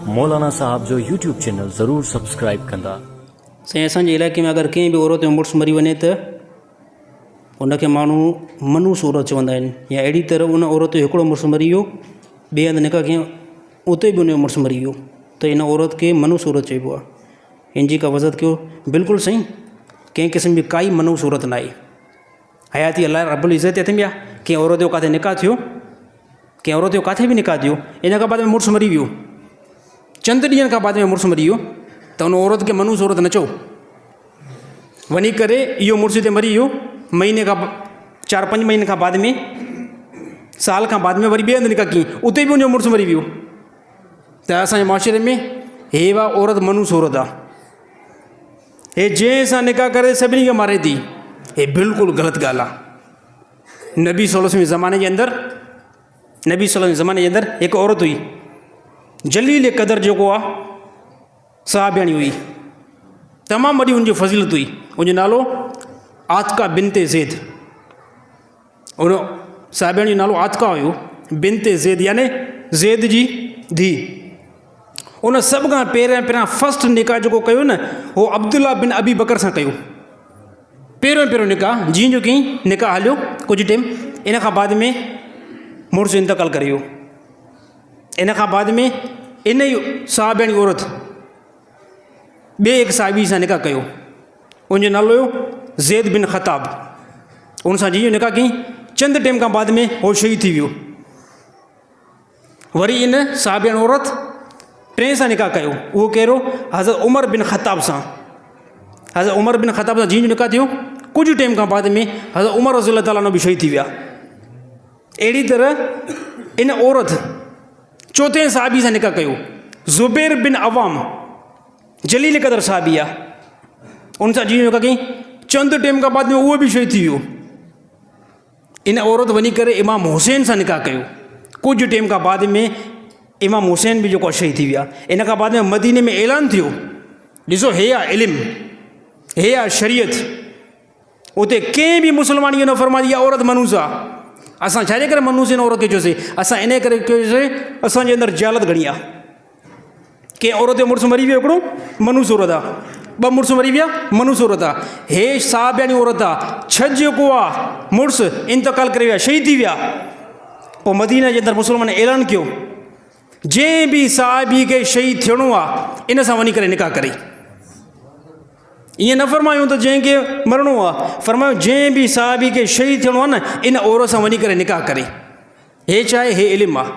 मौलाना साहब जो YouTube channel ज़रूर subscribe कंदा। साईं असांजे इलाइक़े में अगरि कंहिं बि औरत जो मुड़ुसु मरी वञे त उनखे माण्हू मनूस औरत चवंदा आहिनि, या अहिड़ी तरह उन औरत जो हिकिड़ो मुड़ुसु मरी वियो, ॿिए हंधि निकाह कयईं उते बि उनजो मुड़ुसु मरी वियो, त इन औरत खे मनूस औरत चइबो आहे। हिन जी का वज़त कयो, बिल्कुलु सही, कंहिं क़िस्म जी काई मनूस औरत न आहे। हयाती अलाह रब्बुल इज़्ज़त अथमि आहे, कंहिं औरत जो किथे निकाह थियो, कंहिं औरत जो किथे बि निकाह थियो, इन खां बाद में मुड़ुसु मरी वियो, चंद ॾींहंनि खां बाद में मुड़ुसु मरी वियो, त उन औरत खे मनूस औरत न चओ। वञी करे इहो मुड़ुसु हिते मरी वियो, महीने खां 4-5 महीने खां बाद में, साल खां बाद में वरी ॿिए हंधि निकाह कयईं, उते बि उनजो मुड़ुसु मरी वियो, त असांजे मुआशिरे में हे वा औरत मनूस औरत आहे। हे जंहिं सां निकाह करे सभिनी खे मारे थी, हे बिल्कुलु ग़लति ॻाल्हि आहे। नबी सल्लल्लाहु अलैहि ज़माने जे अंदरि, नबी सल्लल्लाहु अलैहि ज़माने जे अंदरि हिकु औरत हुई, जलील क़दर जेको आहे सहाबियाणी हुई, तमामु वॾी उनजी फज़ीलत हुई। उनजो नालो आतिका बिनते ज़ैद, उन सहाबियाणी जो नालो आतिका हुयो, बिनते ज़ैद यानी ज़ैद जी धीउ। उन सभ खां पहिरियां फस्ट निकाह जेको कयो न, उहो अब्दुल्ला बिन अबी बकर सां कयो। पहिरियों निकाह जीअं जो कयईं, निकाह हलियो कुझु टाइम, इन खां बाद में मुड़ुसु इंतकाल करे वियो। इन खां बाद में इन ई सहाबियाणी औरत ॿिए हिकु साहिबी सां निकाह कयो, उनजो नालो हुयो ज़ैद बिन ख़ताब। उन सां जीअं निकाह कयईं, चंद टाइम खां बाद में उहो शहीद थी वियो। वरी इन सहाबियाणी औरत टे सां निकाह कयो, उहो कहिड़ो, हज़रत उमर बिन ख़ताब सां। हज़रत उमर बिन ख़ताब सां जीअं निकाह थियो, कुझु टाइम खां बाद में हज़रत उमर रज़ी अल्लाह ताला अन्हु बि शहीद थी विया। अहिड़ी तरह इन औरत चौथे सहाबी सां निकाह कयो, ज़ुबैर बिन अवाम, जलील क़दर सहाबी आहे। उन सां जीअं निकाह कयईं, चंद टाइम खां बाद में उहो बि शहीद थी वियो। इन औरत वञी करे इमाम हुसैन सां निकाह कयो, कुझु टाइम खां बाद में इमाम हुसैन बि जेको शहीद थी विया। इन खां बाद में मदीने में ऐलान थियो, ॾिसो हे आहे इल्मु, हे आहे शरीयत, उते कंहिं बि मुस्लमान इहो न फरमाई इहा औरत मनूस आहे। असां छाजे करे मनूस इन औरत खे चयोसीं, असां इन करे कयोसीं असांजे अंदरि जालत घणी आहे। कंहिं औरत जो मुड़ुसु मरी वियो हिकिड़ो, मनूस औरत आहे, ॿ मुड़ुसु मरी विया, मनूस औरत आहे। हे सहाबियाणी औरत आहे, 6 जेको आहे मुड़ुसु इंतकाल करे विया, शहीद थी विया। पोइ मदीना जे अंदरि मुस्लमान ऐलान कयो, जंहिं बि सहाबी खे शहीद थियणो आहे इन सां वञी करे निकाह करे। ईअं न फरमायूं त जंहिंखे मरणो आहे, फरमायो जंहिं बि सहाबी खे शहीद थियणो आहे न, इन औरत सां वञी करे निकाह करे। हे छा आहे, हे इल्मु आहे।